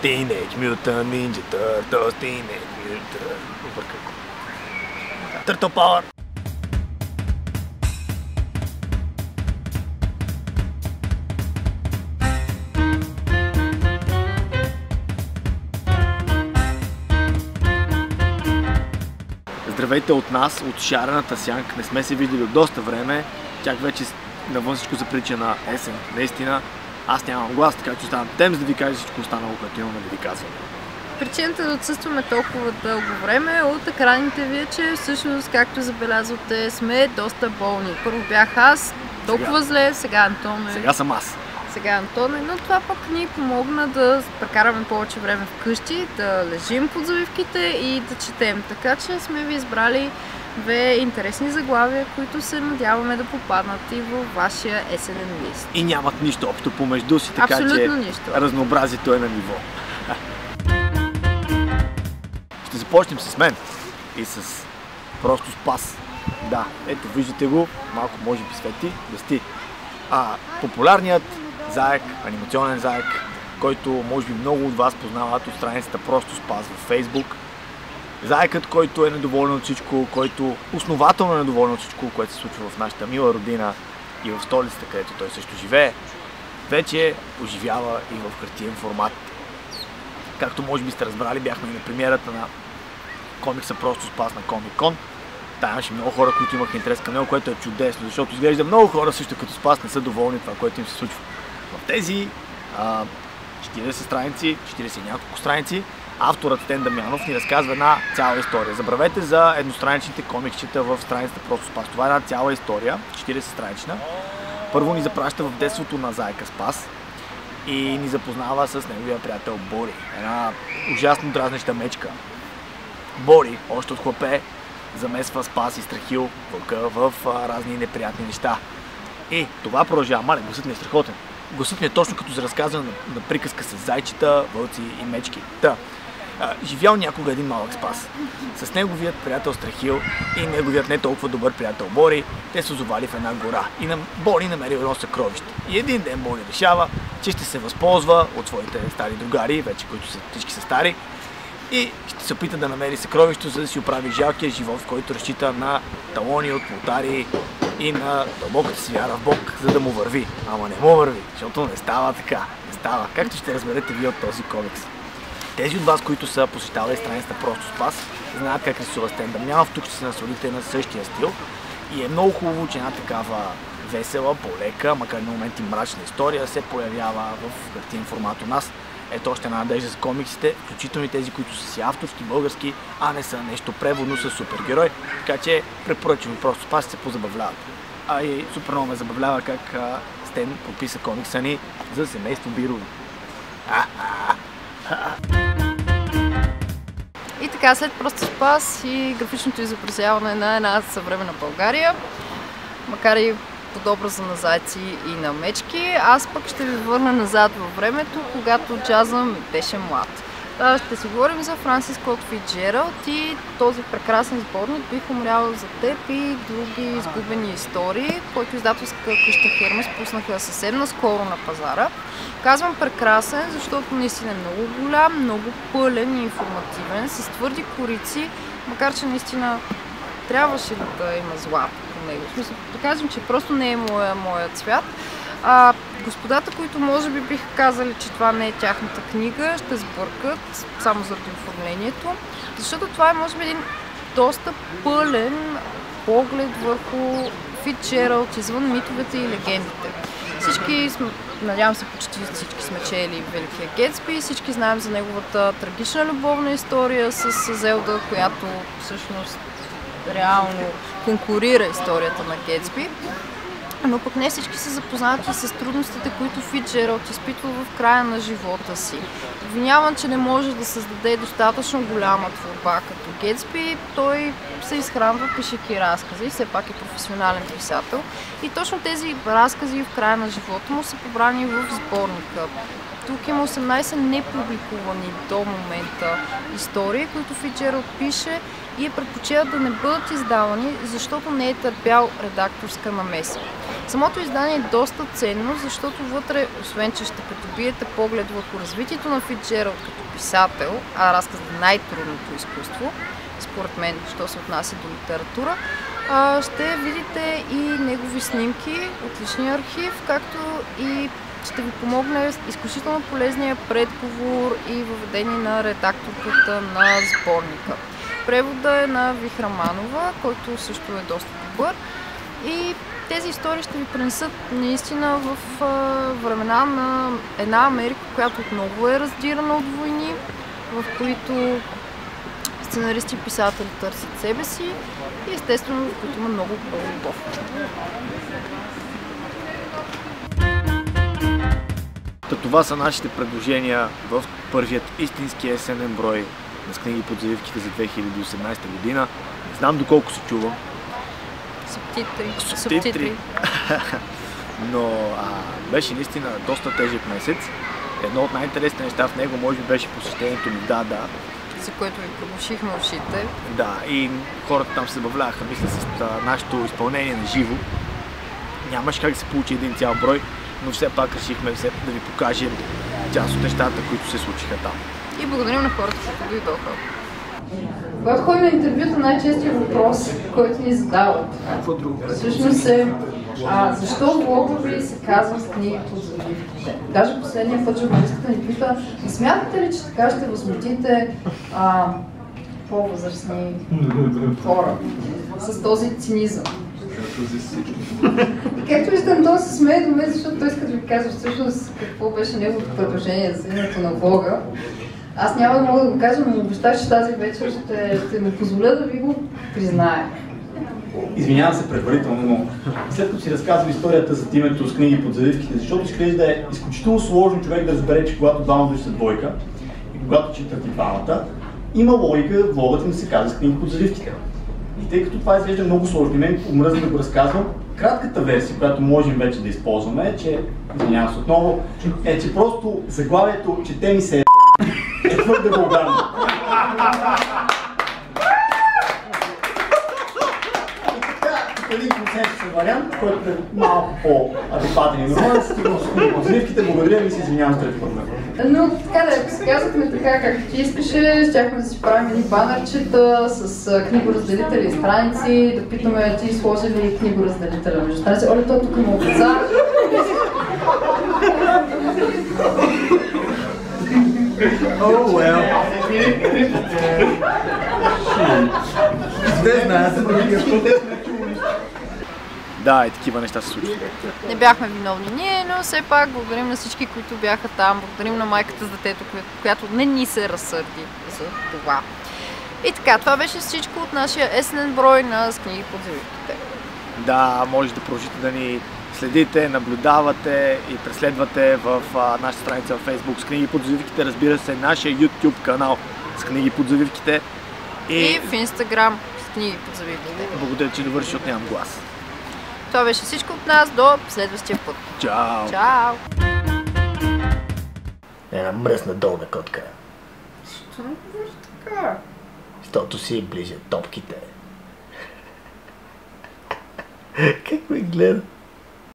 Teenage Mutant Ninja Turtles, Teenage Mutant... Обърках го. Turtle Power! Здравейте от нас, от шарената сянка. Не сме се виждали от доста време. Чак вече навън всичко заприлича на есен. Наистина, аз нямам глас, така че оставам тем, за да ви кажа всичко останало, което имаме да ви казвам. Причината да отсъстваме толкова дълго време от екраните ви е, че всъщност, както забелязвате, сме доста болни. Първо бях аз, толкова зле, сега Антон е... Сега съм аз. Сега Антон е, но това пък ни помогна да прекараме повече време вкъщи, да лежим под завивките и да четем. Така че сме ви избрали две интересни заглавия, които се надяваме да попаднат и във вашия есенен лист. И нямат нищо общо помежду си, така абсолютно че нищо. Разнообразието е на ниво. Ще започнем с мен и с просто спас. Да, ето виждате го, малко може би свети, блести. Популярният заек, анимационен заек, който може би много от вас познават от страницата Просто спас във Facebook. Заекът, който е недоволен от всичко, който основателно е недоволен от всичко, което се случва в нашата мила родина и в столицата, където той също живее, вече оживява и в хартиен формат. Както може би сте разбрали, бяхме и на премиерата на комикса Просто спас на Comic-Con. Там имаше много хора, които имаха интерес към него, което е чудесно, защото изглежда много хора също като Спас не са доволни от това, което им се случва. В тези 40 страници, 40 и няколко страници, авторът Стен Дамянов ни разказва една цяла история. Забравете за едностраничните комиксчета в страницата Просто Спас. Това е една цяла история, 40 странична. Първо ни запраща в детството на заека Спас и ни запознава с неговия приятел Бори. Една ужасно дразнеща мечка. Бори, още от хлапе, замесва Спас и Страхил вълка в разни неприятни неща. И това продължава. Мале, гласът ми е страхотен. Гласът ми е точно като за разказване на приказка с зайчета, вълци и мечки. Живял някога един малък Спас. С неговият приятел Страхил и неговият не толкова добър приятел Бори, те се озовали в една гора. И Бори намерил едно съкровище. И един ден Бори решава, че ще се възползва от своите стари другари, вече които всички са стари, и ще се опита да намери съкровището, за да си оправи жалкия живот, в който разчита на талони от лотари и на дълбоката си вяра в Бог, за да му върви. Ама не му върви, защото не става така. Не става, както ще разберете вие от този комикс. Тези от вас, които са посещавали страницата Просто Спас, знаят как рисува Стен Дамянов. Тук ще се насладите на същия стил. И е много хубаво, че една такава весела, полека, макар и на моменти мрачна история се появява в хартиен формат у нас. Ето още една надежда за комиксите, включително и тези, които са си авторски, български, а не са нещо преводно с супергерой. Така че препоръчвам Просто Спас, се позабавляват. И супер много ме забавлява как Стен подписа комикса ни за семейство Бирови. И така, след Просто Спас и графичното изобразяване на една съвременна България, макар и под образа на зайци и на мечки, аз пък ще ви върна назад във времето, когато Джазъм беше млад. Ще си говорим за Франсис Скот Фицджералд и този прекрасен сборник "Бих умрял за теб" и други изгубени истории, който издателска къща Хермес пуснаха съвсем наскоро на пазара. Казвам прекрасен, защото наистина е много голям, много пълен и информативен, с твърди корици, макар че наистина трябваше да има злато по него. В смисъл, да кажем, че просто не е моят цвят. Господата, които може би биха казали, че това не е тяхната книга, ще сбъркат, само заради оформлението, защото това е, може би, един доста пълен поглед върху Фицджералд извън митовете и легендите. Всички, надявам се, почти всички сме чели Великия Гетсби, всички знаем за неговата трагична любовна история с Зелда, която всъщност реално конкурира историята на Гетсби. Но пък не всички са запознати с трудностите, които Фицджералд изпитва в края на живота си. Обвиняван, че не може да създаде достатъчно голяма творба като Гетсби, той се изхранва пишейки разкази, все пак е професионален писател. И точно тези разкази в края на живота му са побрани в сборника. тук има 18 непубликувани до момента истории, които Фицджералд пише и е предпочел да не бъдат издавани, защото не е търпял редакторска намеса. Самото издание е доста ценно, защото вътре, освен че ще придобиете поглед върху развитието на Фицджералд като писател, а разказ е най-трудното изкуство, според мен, що се отнася до литература, ще видите и негови снимки от личния архив, както и ще ви помогне изключително полезния предговор и въведение на редакторката на сборника. Превода е на Вихраманова, който също е доста добър, и тези истории ще ви пренесат наистина в времена на една Америка, която отново е раздирана от войни, в които сценаристи и писатели търсят себе си и естествено, в които има много любов. Това са нашите предложения в първият истински есенен брой на книги под завивките за 2018 година. Не знам доколко се чувам. Субтитри. Но беше наистина доста тежък месец. Едно от най-интересните неща в него може би беше посещението ми Да. За което ви пробушихме ушите. Да, и хората там се забавляваха, мисля, с нашето изпълнение на живо. Нямаше как да се получи един цял брой, но все пак решихме да ви покажем част от нещата, които се случиха там. И благодарим на хората, които дойдоха. Когато ходим на интервюта, най-честият въпрос, който ни задават, всъщност е защо влогът ви се казва с книги под завивките? Даже последния път журналистката ни пита, смятате ли, че така ще възмутите по-възрастни хора с този цинизъм? Както виждам, той се смее до мен, защото той иска да ви казва всъщност какво беше неговото предложение за името на влога. Аз няма да мога да го кажа, но обещах, че тази вечер ще му позволя да ви го призная. Извинявам се предварително, но след като си разказвам историята за името с книги под завивките, защото изглежда е изключително сложно човек да разбере, че когато двама души са двойка и когато четат и двамата, има логика влогът им да се казва с книги под завивките. И тъй като това изглежда много сложно и мен омръзна да го разказвам, кратката версия, която можем вече да използваме е, че, извинявам се отново, е, че просто заглавието "Чете ми се е твърде вулгарно". Един консенсусен вариант, който е малко по-адекватен и нормален, да се стигна с книги под завивките. Благодаря ви и се извинявам с трети път. Но така да, ако се казахме така, както ти искаше, щяхме да си правим едни банърчета с книгоразделители и страници, да питаме ти сложи ли книгоразделителя между страници. Оле, той тук му оказа. Oh, well. Де знаят за Да, и такива неща се случват. Не бяхме виновни ние, но все пак благодарим на всички, които бяха там. Благодарим на майката с детето, която не ни се разсърди за това. И така, това беше всичко от нашия есенен брой на С книги под завивките. Да, може да продължите да ни следите, наблюдавате и преследвате в нашата страница в Facebook С книги под завивките, разбира се, нашия YouTube канал С книги под завивките и в Instagram С книги под завивките. Благодаря, че довърши, защото нямам глас. Това беше всичко от нас, до следващия път. Чао! Чао! Една мръсна долна котка. Защо не говориш така? Защото си ближа топките. Как ме гледа?